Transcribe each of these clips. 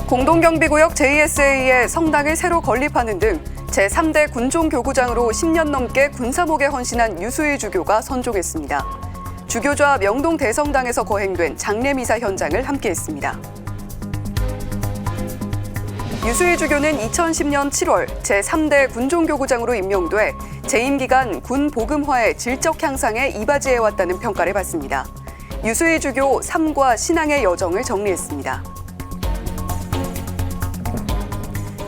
공동경비구역 JSA에 성당을 새로 건립하는 등 제3대 군종교구장으로 10년 넘게 군사목에 헌신한 유수일 주교가 선종했습니다. 주교좌 명동 대성당에서 거행된 장례미사 현장을 함께했습니다. 유수일 주교는 2010년 7월 제3대 군종교구장으로 임명돼 재임 기간 군 복음화의 질적 향상에 이바지해왔다는 평가를 받습니다. 유수일 주교 삶과 신앙의 여정을 정리했습니다.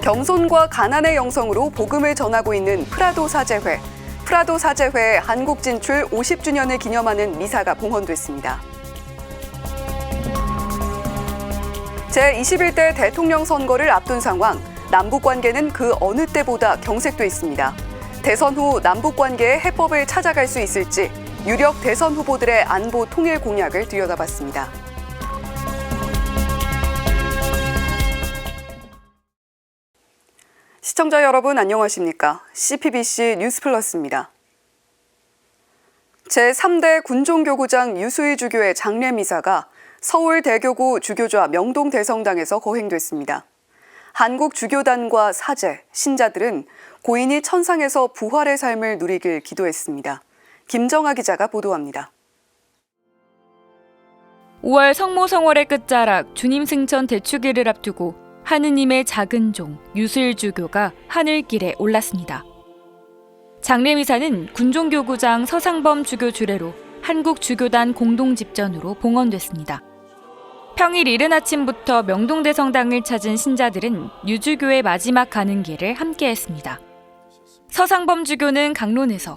겸손과 가난의 영성으로 복음을 전하고 있는 프라도 사제회. 프라도 사제회의 한국 진출 50주년을 기념하는 미사가 봉헌됐습니다. 제21대 대통령 선거를 앞둔 상황, 남북 관계는 그 어느 때보다 경색돼 있습니다. 대선 후 남북 관계의 해법을 찾아갈 수 있을지 유력 대선 후보들의 안보 통일 공약을 들여다봤습니다. 시청자 여러분 안녕하십니까? CPBC 뉴스플러스입니다. 제3대 군종교구장 유수일 주교의 장례미사가 서울대교구 주교좌 명동 대성당에서 거행됐습니다. 한국 주교단과 사제, 신자들은 고인이 천상에서 부활의 삶을 누리길 기도했습니다. 김정아 기자가 보도합니다. 5월 성모성월의 끝자락 주님 승천 대축일을 앞두고 하느님의 작은 종 유수일 주교가 하늘길에 올랐습니다. 장례미사는 군종교구장 서상범 주교 주례로 한국 주교단 공동집전으로 봉헌됐습니다. 평일 이른 아침부터 명동대성당을 찾은 신자들은 유주교의 마지막 가는 길을 함께했습니다. 서상범 주교는 강론에서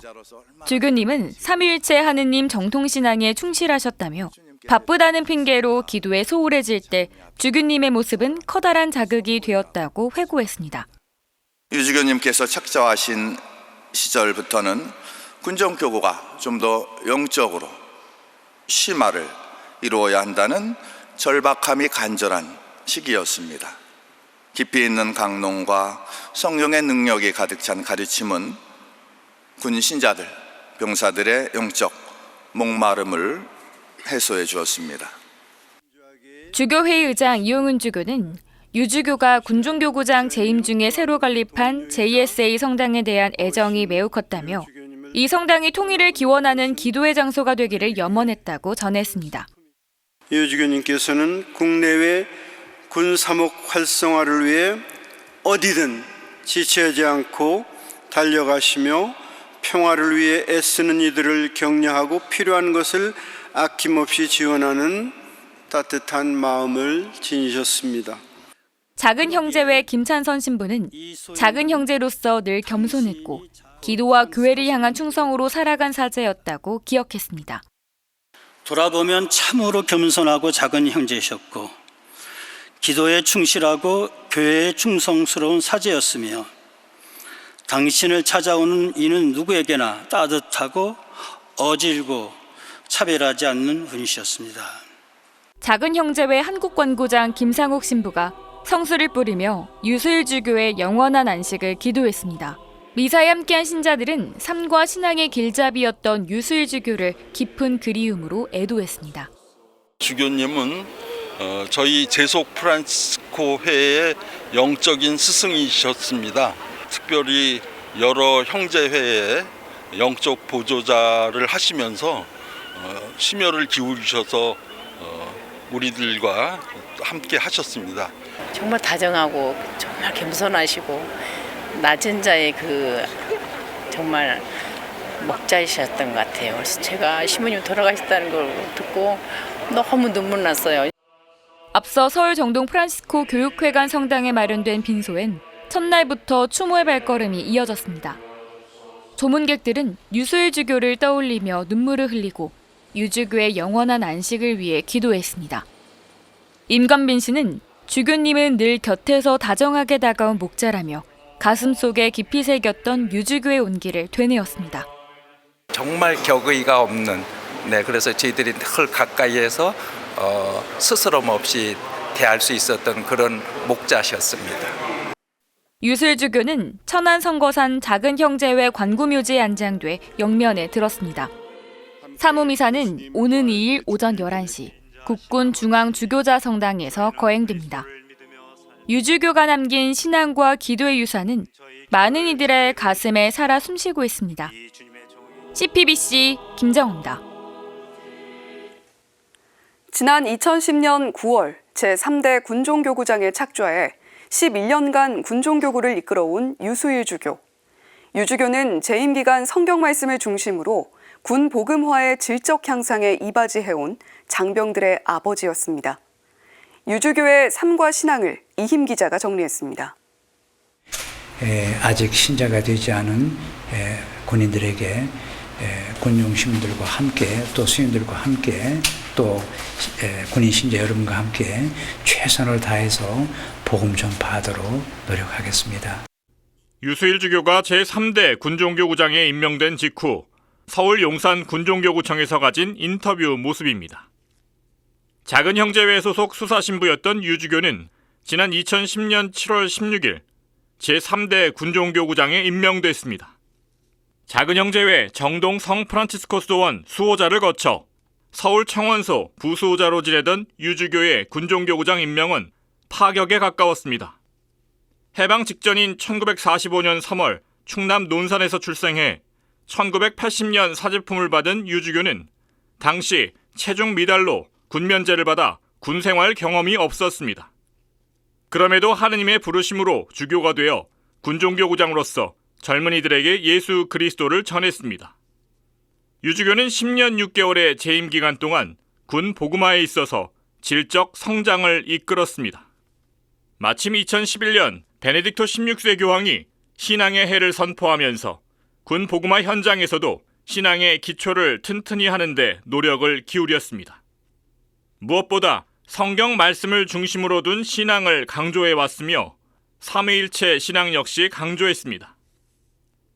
주교님은 삼위일체 하느님 정통신앙에 충실하셨다며 바쁘다는 핑계로 기도에 소홀해질 때 주교님의 모습은 커다란 자극이 되었다고 회고했습니다. 유 주교님께서 착자하신 시절부터는 군종교구가 좀 더 영적으로 심화를 이루어야 한다는 절박함이 간절한 시기였습니다. 깊이 있는 강론과 성령의 능력이 가득 찬 가르침은 군 신자들, 병사들의 영적 목마름을 해소해 주었습니다. 주교회의 의장 이용은 주교는 유주교가 군종교구장 재임 중에 새로 건립한 JSA 성당에 대한 애정이 매우 컸다며 이 성당이 통일을 기원하는 기도의 장소가 되기를 염원했다고 전했습니다. 유 주교님께서는 국내외 군사목 활성화를 위해 어디든 지체하지 않고 달려가시며 평화를 위해 애쓰는 이들을 격려하고 필요한 것을 아낌없이 지원하는 따뜻한 마음을 지니셨습니다. 작은 형제회 김찬선 신부는 작은 형제로서 늘 겸손했고 기도와 교회를 향한 충성으로 살아간 사제였다고 기억했습니다. 돌아보면 참으로 겸손하고 작은 형제셨고 기도에 충실하고 교회에 충성스러운 사제였으며 당신을 찾아오는 이는 누구에게나 따뜻하고 어질고 차별하지 않는 분이셨습니다. 작은 형제회 한국권고장 김상옥 신부가 성수를 뿌리며 유수일 주교의 영원한 안식을 기도했습니다. 미사에 함께한 신자들은 삶과 신앙의 길잡이였던 유수일 주교를 깊은 그리움으로 애도했습니다. 주교님은 저희 제속 프란치스코 회의 영적인 스승이셨습니다. 특별히 여러 형제회의 영적 보조자를 하시면서 심혈을 기울이셔서 우리들과 함께 하셨습니다. 정말 다정하고 정말 겸손하시고 낮은 자의 그 정말 목자이셨던 것 같아요. 그래서 제가 시모님 돌아가셨다는 걸 듣고 너무 눈물 났어요. 앞서 서울 정동 프란시스코 교육회관 성당에 마련된 빈소엔 첫날부터 추모의 발걸음이 이어졌습니다. 조문객들은 유수일 주교를 떠올리며 눈물을 흘리고 유주교의 영원한 안식을 위해 기도했습니다. 임건빈 씨는 주교님은 늘 곁에서 다정하게 다가온 목자라며 가슴속에 깊이 새겼던 유주교의 온기를 되뇌었습니다. 정말 격의가 없는, 그래서 저희들이 늘 가까이에서 스스럼 없이 대할 수 있었던 그런 목자셨습니다. 유수일 주교는 천안 성거산 작은 형제회 관구묘지에 안장돼 영면에 들었습니다. 사무미사는 오는 2일 오전 11시 국군 중앙 주교자 성당에서 거행됩니다. 유주교가 남긴 신앙과 기도의 유산은 많은 이들의 가슴에 살아 숨쉬고 있습니다. CPBC 김정우입니다. 지난 2010년 9월 제3대 군종교구장에 착좌해 11년간 군종교구를 이끌어온 유수일 주교. 유주교는 재임 기간 성경 말씀을 중심으로 군 복음화의 질적 향상에 이바지해온 장병들의 아버지였습니다. 유주교의 삶과 신앙을 이힘 기자가 정리했습니다. 아직 신자가 되지 않은 군인들에게 군용 시민들과 함께 또 수인들과 함께 또 군인 신자 여러분과 함께 최선을 다해서 복음 전파하도록 노력하겠습니다. 유수일 주교가 제3대 군종교구장에 임명된 직후 서울 용산 군종교구청에서 가진 인터뷰 모습입니다. 작은 형제회 소속 수사신부였던 유 주교는 지난 2010년 7월 16일 제3대 군종교구장에 임명됐습니다. 작은 형제회 정동 성 프란치스코스 도원 수호자를 거쳐 서울 청원소 부수호자로 지내던 유 주교의 군종교구장 임명은 파격에 가까웠습니다. 해방 직전인 1945년 3월 충남 논산에서 출생해 1980년 사제품을 받은 유 주교는 당시 체중 미달로 군면제를 받아 군생활 경험이 없었습니다. 그럼에도 하느님의 부르심으로 주교가 되어 군종교구장으로서 젊은이들에게 예수 그리스도를 전했습니다. 유 주교는 10년 6개월의 재임 기간 동안 군 복음화에 있어서 질적 성장을 이끌었습니다. 마침 2011년 베네딕토 16세 교황이 신앙의 해를 선포하면서 군 복음화 현장에서도 신앙의 기초를 튼튼히 하는 데 노력을 기울였습니다. 무엇보다 성경 말씀을 중심으로 둔 신앙을 강조해 왔으며 삼위일체 신앙 역시 강조했습니다.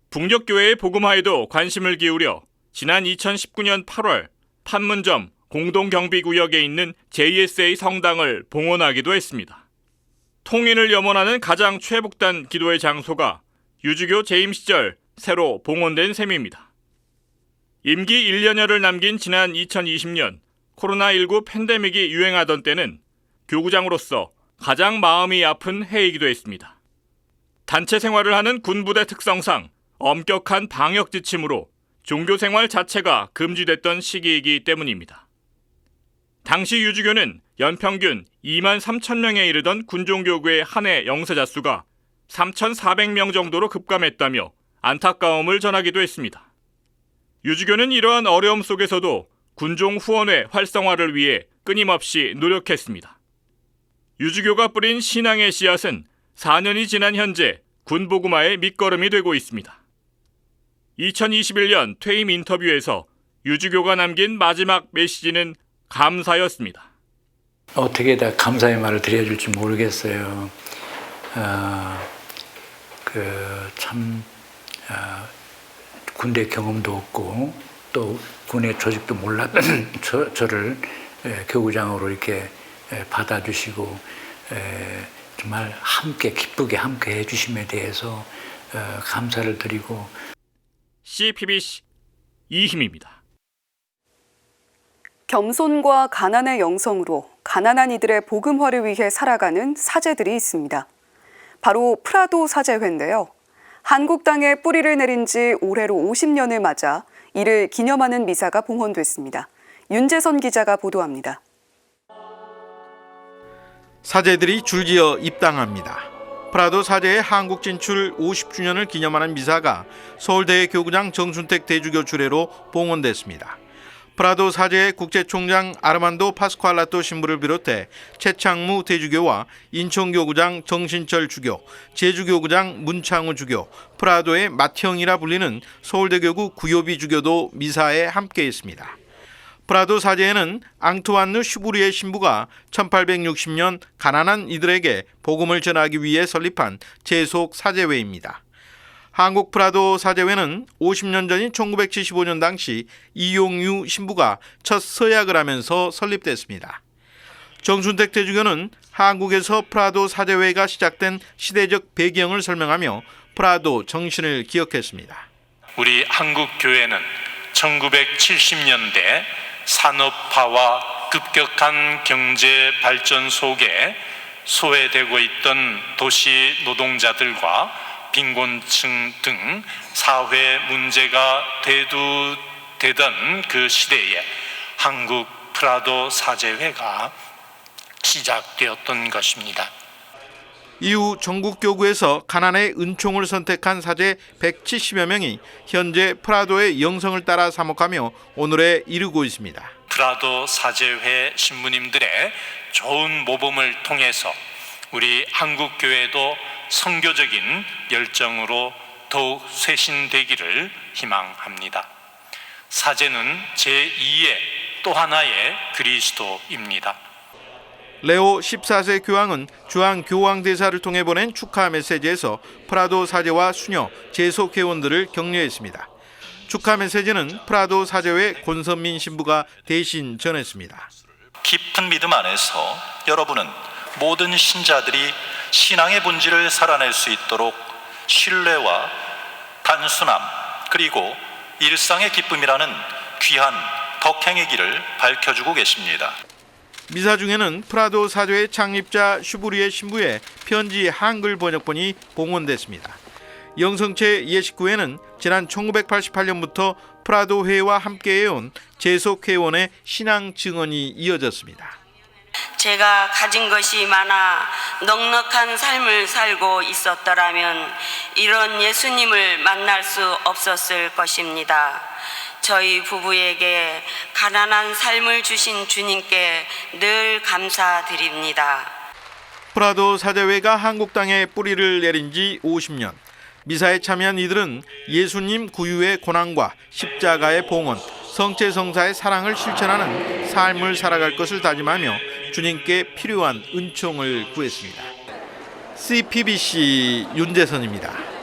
북녘교회의 복음화에도 관심을 기울여 지난 2019년 8월 판문점 공동경비구역에 있는 JSA 성당을 봉헌하기도 했습니다. 통일을 염원하는 가장 최북단 기도의 장소가 유주교 재임 시절 새로 봉헌된 셈입니다. 임기 1년여를 남긴 지난 2020년 코로나19 팬데믹이 유행하던 때는 교구장으로서 가장 마음이 아픈 해이기도 했습니다. 단체 생활을 하는 군부대 특성상 엄격한 방역 지침으로 종교 생활 자체가 금지됐던 시기이기 때문입니다. 당시 유주교는 연평균 2만 3천 명에 이르던 군종교구의 한 해 영세자 수가 3,400명 정도로 급감했다며 안타까움을 전하기도 했습니다. 유주교는 이러한 어려움 속에서도 군종 후원회 활성화를 위해 끊임없이 노력했습니다. 유주교가 뿌린 신앙의 씨앗은 4년이 지난 현재 군복음화의 밑거름이 되고 있습니다. 2021년 퇴임 인터뷰에서 유주교가 남긴 마지막 메시지는 감사였습니다. 어떻게 다 감사의 말을 드려줄지 모르겠어요. 군대 경험도 없고 또 군의 조직도 몰랐던 저를 교구장으로 이렇게 받아주시고 정말 함께 기쁘게 함께 해주심에 대해서 감사를 드리고 CPBC 이힘입니다. 겸손과 가난의 영성으로 가난한 이들의 복음화를 위해 살아가는 사제들이 있습니다. 바로 프라도 사제회인데요. 한국 땅에 뿌리를 내린 지 올해로 50년을 맞아 이를 기념하는 미사가 봉헌됐습니다. 윤재선 기자가 보도합니다. 사제들이 줄지어 입당합니다. 프라도 사제의 한국 진출 50주년을 기념하는 미사가 서울대 교구장 정순택 대주교 주례로 봉헌됐습니다. 프라도 사제의 국제총장 아르만도 파스쿠알라토 신부를 비롯해 최창무 대주교와 인천교구장 정신철 주교, 제주교구장 문창우 주교, 프라도의 맏형이라 불리는 서울대교구 구요비 주교도 미사에 함께했습니다. 프라도 사제에는 앙투안누 슈부르의 신부가 1860년 가난한 이들에게 복음을 전하기 위해 설립한 제속 사제회입니다. 한국 프라도 사제회는 50년 전인 1975년 당시 이용유 신부가 첫 서약을 하면서 설립됐습니다. 정순택 대주교는 한국에서 프라도 사제회가 시작된 시대적 배경을 설명하며 프라도 정신을 기억했습니다. 우리 한국 교회는 1970년대 산업화와 급격한 경제 발전 속에 소외되고 있던 도시 노동자들과 빈곤층 등 사회 문제가 대두되던 그 시대에 한국 프라도 사제회가 시작되었던 것입니다. 이후 전국 교구에서 가난의 은총을 선택한 사제 170여 명이 현재 프라도의 영성을 따라 사목하며 오늘에 이르고 있습니다. 프라도 사제회 신부님들의 좋은 모범을 통해서 우리 한국교회도 선교적인 열정으로 더욱 쇄신되기를 희망합니다. 사제는 제2의 또 하나의 그리스도입니다. 레오 14세 교황은 주한 교황 대사를 통해 보낸 축하 메시지에서 프라도 사제와 수녀, 재속 회원들을 격려했습니다. 축하 메시지는 프라도 사제회 권선민 신부가 대신 전했습니다. 깊은 믿음 안에서 여러분은 모든 신자들이 신앙의 본질을 살아낼 수 있도록 신뢰와 단순함 그리고 일상의 기쁨이라는 귀한 덕행의 길을 밝혀주고 계십니다. 미사 중에는 프라도 사제회 창립자 슈브리의 신부의 편지 한글 번역본이 봉헌됐습니다. 영성체 예식구에는 지난 1988년부터 프라도 회와 함께해온 재속 회원의 신앙 증언이 이어졌습니다. 제가 가진 것이 많아 넉넉한 삶을 살고 있었더라면 이런 예수님을 만날 수 없었을 것입니다. 저희 부부에게 가난한 삶을 주신 주님께 늘 감사드립니다. 프라도 사제회가 한국 땅에 뿌리를 내린 지 50년. 미사에 참여한 이들은 예수님 구유의 고난과 십자가의 봉헌, 성체성사의 사랑을 실천하는 삶을 살아갈 것을 다짐하며 주님께 필요한 은총을 구했습니다. CPBC 윤재선입니다.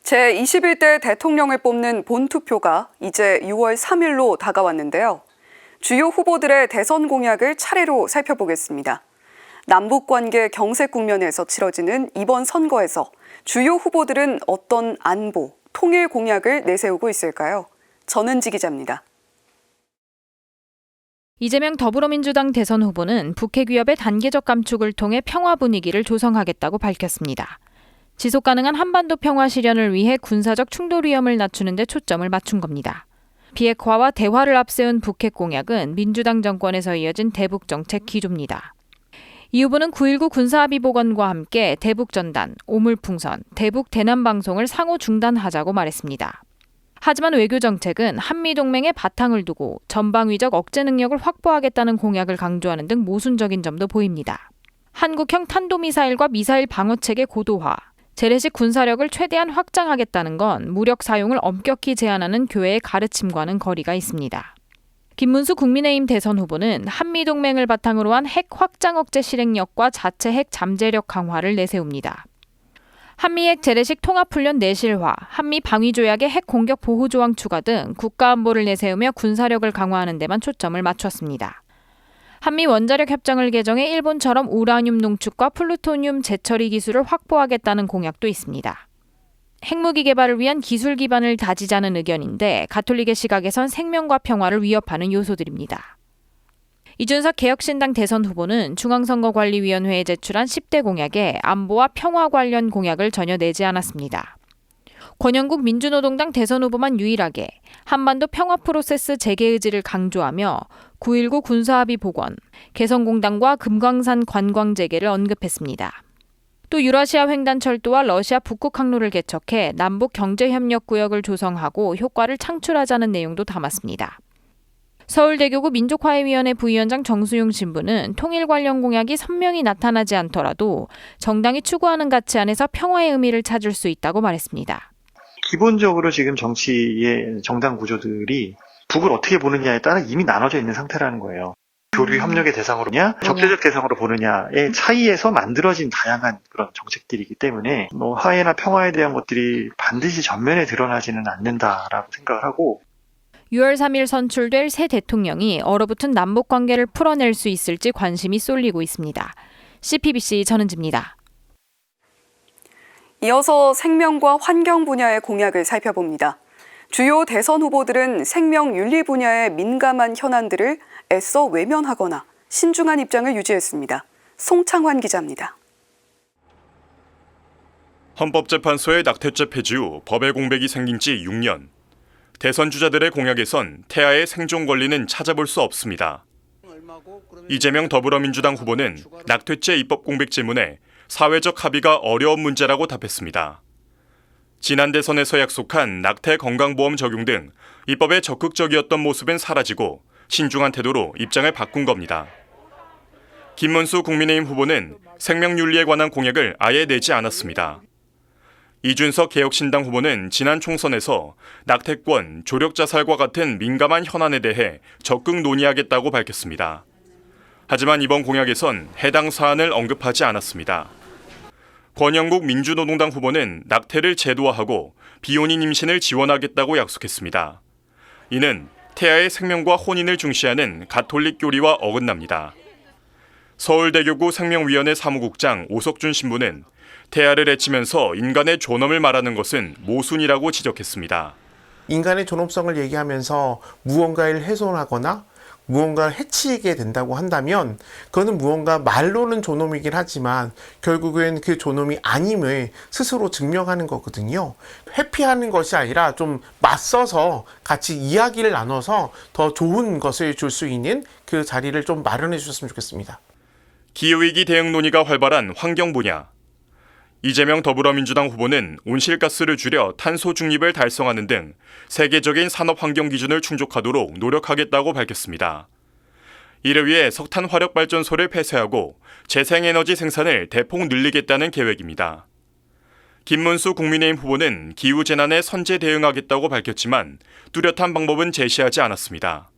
제21대 대통령을 뽑는 본투표가 이제 6월 3일로 다가왔는데요. 주요 후보들의 대선 공약을 차례로 살펴보겠습니다. 남북관계 경색 국면에서 치러지는 이번 선거에서 주요 후보들은 어떤 안보, 통일 공약을 내세우고 있을까요? 전은지 기자입니다. 이재명 더불어민주당 대선 후보는 북핵 위협의 단계적 감축을 통해 평화 분위기를 조성하겠다고 밝혔습니다. 지속 가능한 한반도 평화 실현을 위해 군사적 충돌 위험을 낮추는 데 초점을 맞춘 겁니다. 비핵화와 대화를 앞세운 북핵 공약은 민주당 정권에서 이어진 대북 정책 기조입니다. 이 후보는 9.19 군사합의 복원과 함께 대북전단, 오물풍선, 대북 대남 방송을 상호 중단하자고 말했습니다. 하지만 외교정책은 한미동맹에 바탕을 두고 전방위적 억제 능력을 확보하겠다는 공약을 강조하는 등 모순적인 점도 보입니다. 한국형 탄도미사일과 미사일 방어체계 고도화, 재래식 군사력을 최대한 확장하겠다는 건 무력 사용을 엄격히 제한하는 교회의 가르침과는 거리가 있습니다. 김문수 국민의힘 대선 후보는 한미동맹을 바탕으로 한 핵 확장 억제 실행력과 자체 핵 잠재력 강화를 내세웁니다. 한미핵 재래식 통합훈련 내실화, 한미 방위조약의 핵 공격 보호 조항 추가 등 국가안보를 내세우며 군사력을 강화하는 데만 초점을 맞췄습니다. 한미 원자력 협정을 개정해 일본처럼 우라늄 농축과 플루토늄 재처리 기술을 확보하겠다는 공약도 있습니다. 핵무기 개발을 위한 기술 기반을 다지자는 의견인데 가톨릭의 시각에선 생명과 평화를 위협하는 요소들입니다. 이준석 개혁신당 대선 후보는 중앙선거관리위원회에 제출한 10대 공약에 안보와 평화 관련 공약을 전혀 내지 않았습니다. 권영국 민주노동당 대선 후보만 유일하게 한반도 평화 프로세스 재개 의지를 강조하며 9.19 군사합의 복원, 개성공단과 금강산 관광 재개를 언급했습니다. 또 유라시아 횡단철도와 러시아 북극 항로를 개척해 남북 경제협력구역을 조성하고 효과를 창출하자는 내용도 담았습니다. 서울대교구 민족화해위원회 부위원장 정수용 신부는 통일 관련 공약이 선명히 나타나지 않더라도 정당이 추구하는 가치 안에서 평화의 의미를 찾을 수 있다고 말했습니다. 기본적으로 지금 정치의 정당 구조들이 북을 어떻게 보느냐에 따라 이미 나눠져 있는 상태라는 거예요. 교류 협력의 대상으로냐, 적대적 대상으로 보느냐의 차이에서 만들어진 다양한 그런 정책들이기 때문에 화해나 평화에 대한 것들이 반드시 전면에 드러나지는 않는다라고 생각을 하고 6월 3일 선출될 새 대통령이 얼어붙은 남북 관계를 풀어낼 수 있을지 관심이 쏠리고 있습니다. CPBC 전은지입니다. 이어서 생명과 환경 분야의 공약을 살펴봅니다. 주요 대선 후보들은 생명 윤리 분야의 민감한 현안들을 애써 외면하거나 신중한 입장을 유지했습니다. 송창환 기자입니다. 헌법재판소의 낙태죄 폐지 후 법의 공백이 생긴 지 6년. 대선 주자들의 공약에선 태아의 생존 권리는 찾아볼 수 없습니다. 이재명 더불어민주당 후보는 낙태죄 입법 공백 질문에 사회적 합의가 어려운 문제라고 답했습니다. 지난 대선에서 약속한 낙태 건강보험 적용 등 입법에 적극적이었던 모습은 사라지고 신중한 태도로 입장을 바꾼 겁니다. 김문수 국민의힘 후보는 생명윤리에 관한 공약을 아예 내지 않았습니다. 이준석 개혁신당 후보는 지난 총선에서 낙태권, 조력자살과 같은 민감한 현안에 대해 적극 논의하겠다고 밝혔습니다. 하지만 이번 공약에선 해당 사안을 언급하지 않았습니다. 권영국 민주노동당 후보는 낙태를 제도화하고 비혼인 임신을 지원하겠다고 약속했습니다. 이는 태아의 생명과 혼인을 중시하는 가톨릭 교리와 어긋납니다. 서울대교구 생명위원회 사무국장 오석준 신부는 태아를 해치면서 인간의 존엄을 말하는 것은 모순이라고 지적했습니다. 인간의 존엄성을 얘기하면서 무언가를 훼손하거나 무언가를 해치게 된다고 한다면 그거는 무언가 말로는 존엄이긴 하지만 결국엔 그 존엄이 아님을 스스로 증명하는 거거든요. 회피하는 것이 아니라 좀 맞서서 같이 이야기를 나눠서 더 좋은 것을 줄 수 있는 그 자리를 좀 마련해 주셨으면 좋겠습니다. 기후위기 대응 논의가 활발한 환경 분야. 이재명 더불어민주당 후보는 온실가스를 줄여 탄소 중립을 달성하는 등 세계적인 산업 환경 기준을 충족하도록 노력하겠다고 밝혔습니다. 이를 위해 석탄 화력 발전소를 폐쇄하고 재생에너지 생산을 대폭 늘리겠다는 계획입니다. 김문수 국민의힘 후보는 기후재난에 선제 대응하겠다고 밝혔지만 뚜렷한 방법은 제시하지 않았습니다.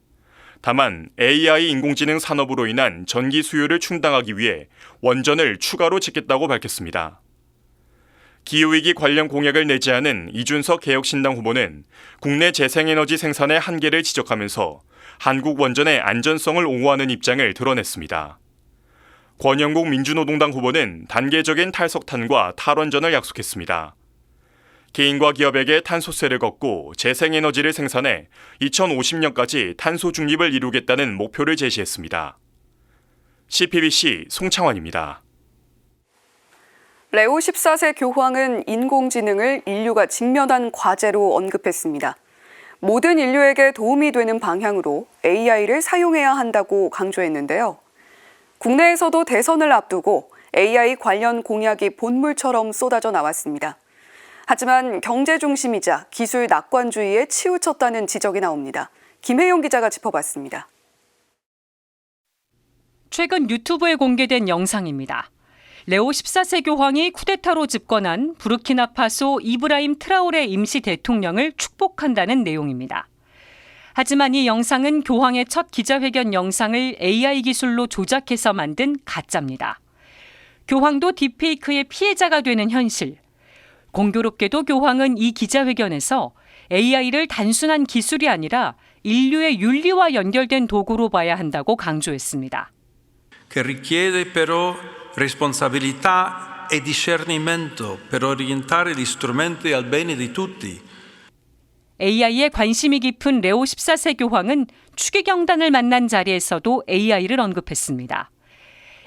다만 AI 인공지능 산업으로 인한 전기 수요를 충당하기 위해 원전을 추가로 짓겠다고 밝혔습니다. 기후위기 관련 공약을 내지 않은 이준석 개혁신당 후보는 국내 재생에너지 생산의 한계를 지적하면서 한국 원전의 안전성을 옹호하는 입장을 드러냈습니다. 권영국 민주노동당 후보는 단계적인 탈석탄과 탈원전을 약속했습니다. 개인과 기업에게 탄소세를 걷고 재생에너지를 생산해 2050년까지 탄소 중립을 이루겠다는 목표를 제시했습니다. CPBC 송창환입니다. 레오 14세 교황은 인공지능을 인류가 직면한 과제로 언급했습니다. 모든 인류에게 도움이 되는 방향으로 AI를 사용해야 한다고 강조했는데요. 국내에서도 대선을 앞두고 AI 관련 공약이 본물처럼 쏟아져 나왔습니다. 하지만 경제 중심이자 기술 낙관주의에 치우쳤다는 지적이 나옵니다. 김혜영 기자가 짚어봤습니다. 최근 유튜브에 공개된 영상입니다. 레오 14세 교황이 쿠데타로 집권한 부르키나파소 이브라임 트라오레 임시 대통령을 축복한다는 내용입니다. 하지만 이 영상은 교황의 첫 기자회견 영상을 AI 기술로 조작해서 만든 가짜입니다. 교황도 딥페이크의 피해자가 되는 현실. 공교롭게도 교황은 이 기자회견에서 AI를 단순한 기술이 아니라 인류의 윤리와 연결된 도구로 봐야 한다고 강조했습니다. che richiede però responsabilità e discernimento per orientare gli strumenti al bene di tutti. AI에 관심이 깊은 레오 14세 교황은 추기경단을 만난 자리에서도 AI를 언급했습니다.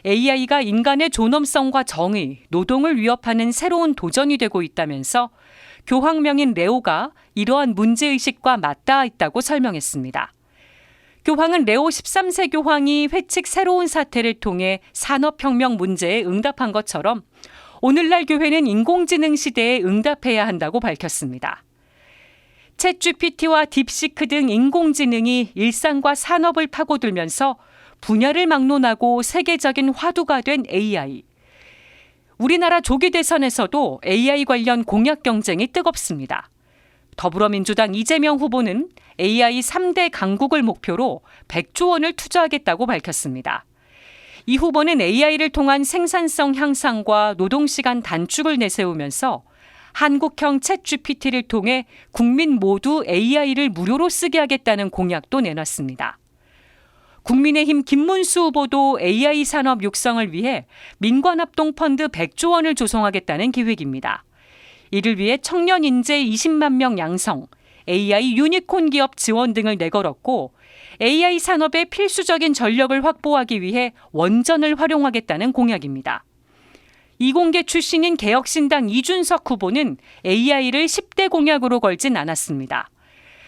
AI가 인간의 존엄성과 정의, 노동을 위협하는 새로운 도전이 되고 있다면서 교황명인 레오가 이러한 문제의식과 맞닿아 있다고 설명했습니다. 교황은 레오 13세 교황이 회칙 새로운 사태를 통해 산업혁명 문제에 응답한 것처럼 오늘날 교회는 인공지능 시대에 응답해야 한다고 밝혔습니다. 챗GPT와 딥시크 등 인공지능이 일상과 산업을 파고들면서 분야를 막론하고 세계적인 화두가 된 AI. 우리나라 조기 대선에서도 AI 관련 공약 경쟁이 뜨겁습니다. 더불어민주당 이재명 후보는 AI 3대 강국을 목표로 100조 원을 투자하겠다고 밝혔습니다. 이 후보는 AI를 통한 생산성 향상과 노동시간 단축을 내세우면서 한국형 챗GPT를 통해 국민 모두 AI를 무료로 쓰게 하겠다는 공약도 내놨습니다. 국민의힘 김문수 후보도 AI 산업 육성을 위해 민관합동펀드 100조 원을 조성하겠다는 계획입니다. 이를 위해 청년 인재 20만 명 양성, AI 유니콘 기업 지원 등을 내걸었고 AI 산업의 필수적인 전력을 확보하기 위해 원전을 활용하겠다는 공약입니다. 이공계 출신인 개혁신당 이준석 후보는 AI를 10대 공약으로 걸진 않았습니다.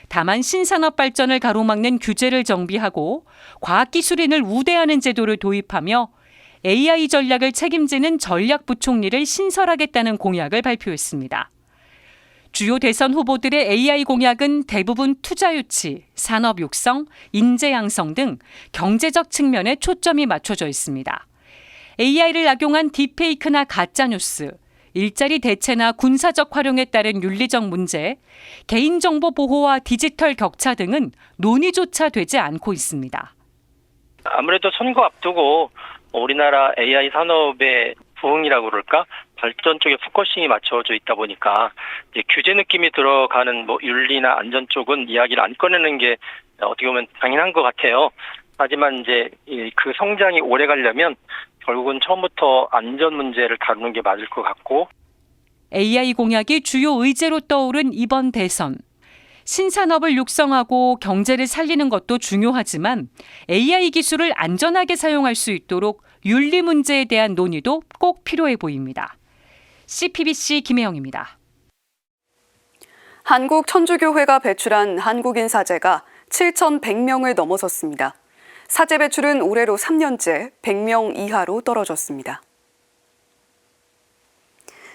다만 신산업 발전을 가로막는 규제를 정비하고 과학기술인을 우대하는 제도를 도입하며 AI 전략을 책임지는 전략부총리를 신설하겠다는 공약을 발표했습니다. 주요 대선 후보들의 AI 공약은 대부분 투자 유치, 산업 육성, 인재 양성 등 경제적 측면에 초점이 맞춰져 있습니다. AI를 악용한 딥페이크나 가짜뉴스, 일자리 대체나 군사적 활용에 따른 윤리적 문제, 개인정보 보호와 디지털 격차 등은 논의조차 되지 않고 있습니다. 아무래도 선거 앞두고 우리나라 AI 산업의 부흥이라고 그럴까? 발전 쪽에 포커싱이 맞춰져 있다 보니까 이제 규제 느낌이 들어가는 윤리나 안전 쪽은 이야기를 안 꺼내는 게 어떻게 보면 당연한 것 같아요. 하지만 이제 그 성장이 오래 가려면 결국은 처음부터 안전 문제를 다루는 게 맞을 것 같고. AI 공약이 주요 의제로 떠오른 이번 대선. 신산업을 육성하고 경제를 살리는 것도 중요하지만 AI 기술을 안전하게 사용할 수 있도록 윤리 문제에 대한 논의도 꼭 필요해 보입니다. CPBC 김혜영입니다. 한국천주교회가 배출한 한국인 사제가 7,100명을 넘어섰습니다. 사제 배출은 올해로 3년째 100명 이하로 떨어졌습니다.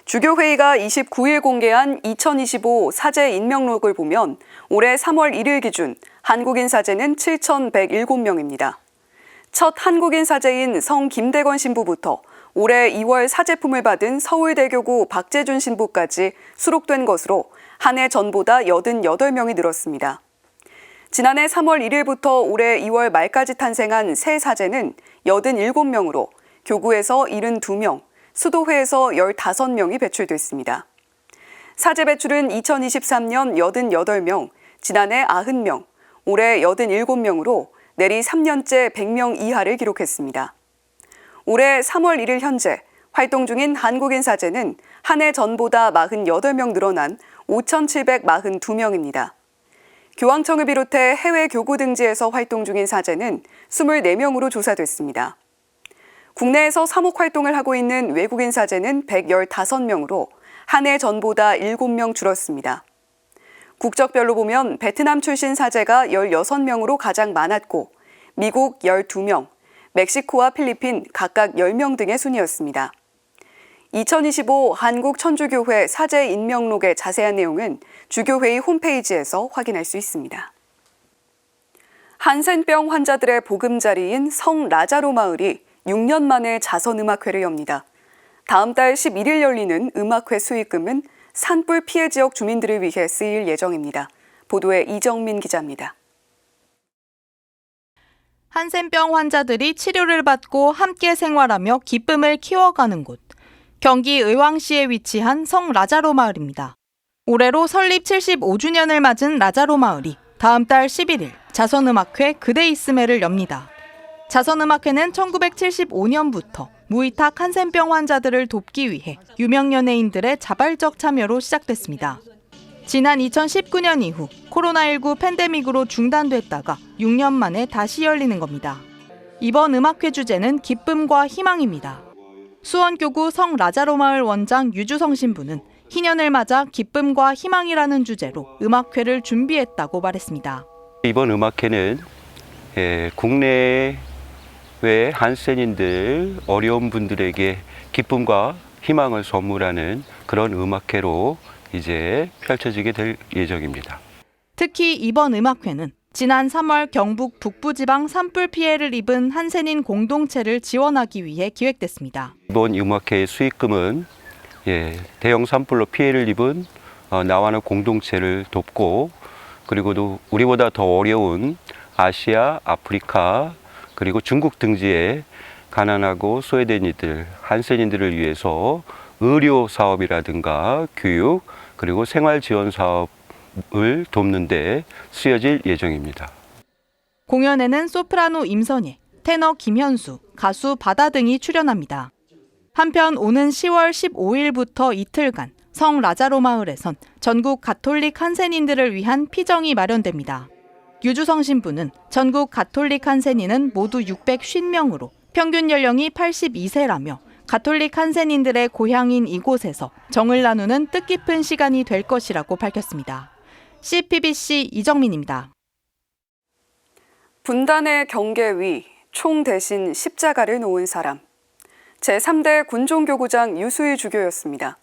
주교회의가 29일 공개한 2025 사제 인명록을 보면 올해 3월 1일 기준 한국인 사제는 7,107명입니다. 첫 한국인 사제인 성 김대건 신부부터 올해 2월 사제품을 받은 서울대교구 박재준 신부까지 수록된 것으로 한 해 전보다 88명이 늘었습니다. 지난해 3월 1일부터 올해 2월 말까지 탄생한 새 사제는 87명으로 교구에서 72명, 수도회에서 15명이 배출됐습니다. 사제 배출은 2023년 88명, 지난해 90명, 올해 87명으로 내리 3년째 100명 이하를 기록했습니다. 올해 3월 1일 현재 활동 중인 한국인 사제는 한 해 전보다 48명 늘어난 5,742명입니다. 교황청을 비롯해 해외 교구 등지에서 활동 중인 사제는 24명으로 조사됐습니다. 국내에서 사목 활동을 하고 있는 외국인 사제는 115명으로 한 해 전보다 7명 줄었습니다. 국적별로 보면 베트남 출신 사제가 16명으로 가장 많았고 미국 12명, 멕시코와 필리핀 각각 10명 등의 순이었습니다. 2025 한국천주교회 사제 인명록의 자세한 내용은 주교회의 홈페이지에서 확인할 수 있습니다. 한센병 환자들의 보금자리인 성 라자로 마을이 6년 만에 자선음악회를 엽니다. 다음 달 11일 열리는 음악회 수익금은 산불 피해 지역 주민들을 위해 쓰일 예정입니다. 보도에 이정민 기자입니다. 한센병 환자들이 치료를 받고 함께 생활하며 기쁨을 키워가는 곳. 경기 의왕시에 위치한 성 라자로 마을입니다. 올해로 설립 75주년을 맞은 라자로 마을이 다음 달 11일 자선음악회 그대 있음에를 엽니다. 자선음악회는 1975년부터 무위탁 한센병 환자들을 돕기 위해 유명 연예인들의 자발적 참여로 시작됐습니다. 지난 2019년 이후 코로나19 팬데믹으로 중단됐다가 6년 만에 다시 열리는 겁니다. 이번 음악회 주제는 기쁨과 희망입니다. 수원교구 성 라자로마을 원장 유주성 신부는 희년을 맞아 기쁨과 희망이라는 주제로 음악회를 준비했다고 말했습니다. 이번 음악회는 국내외 한센인들 어려운 분들에게 기쁨과 희망을 선물하는 그런 음악회로 이제 펼쳐지게 될 예정입니다. 특히 이번 음악회는 지난 3월 경북 북부지방 산불 피해를 입은 한센인 공동체를 지원하기 위해 기획됐습니다. 이번 음악회의 수익금은 대형 산불로 피해를 입은 나와는 공동체를 돕고 그리고도 우리보다 더 어려운 아시아, 아프리카 그리고 중국 등지의 가난하고 소외된 이들, 한센인들을 위해서 의료 사업이라든가 교육 그리고 생활 지원 사업을 돕는 데 쓰여질 예정입니다. 공연에는 소프라노 임선예, 테너 김현수, 가수 바다 등이 출연합니다. 한편 오는 10월 15일부터 이틀간 성 라자로 마을에선 전국 가톨릭 한센인들을 위한 피정이 마련됩니다. 유주성 신부는 전국 가톨릭 한센인은 모두 650명으로 평균 연령이 82세라며 가톨릭 한센인들의 고향인 이곳에서 정을 나누는 뜻깊은 시간이 될 것이라고 밝혔습니다. CPBC 이정민입니다. 분단의 경계 위 총 대신 십자가를 놓은 사람. 제3대 군종교구장 유수희 주교였습니다.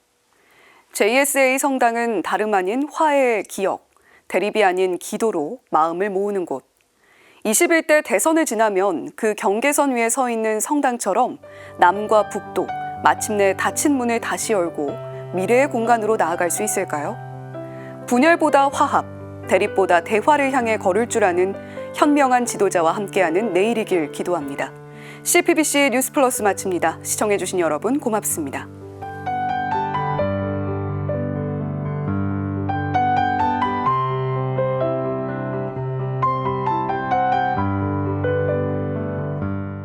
JSA 성당은 다름 아닌 화해의 기억, 대립이 아닌 기도로 마음을 모으는 곳. 21대 대선을 지나면 그 경계선 위에 서 있는 성당처럼 남과 북도 마침내 닫힌 문을 다시 열고 미래의 공간으로 나아갈 수 있을까요? 분열보다 화합, 대립보다 대화를 향해 걸을 줄 아는 현명한 지도자와 함께하는 내일이길 기도합니다. CPBC 뉴스 플러스 마칩니다. 시청해주신 여러분 고맙습니다.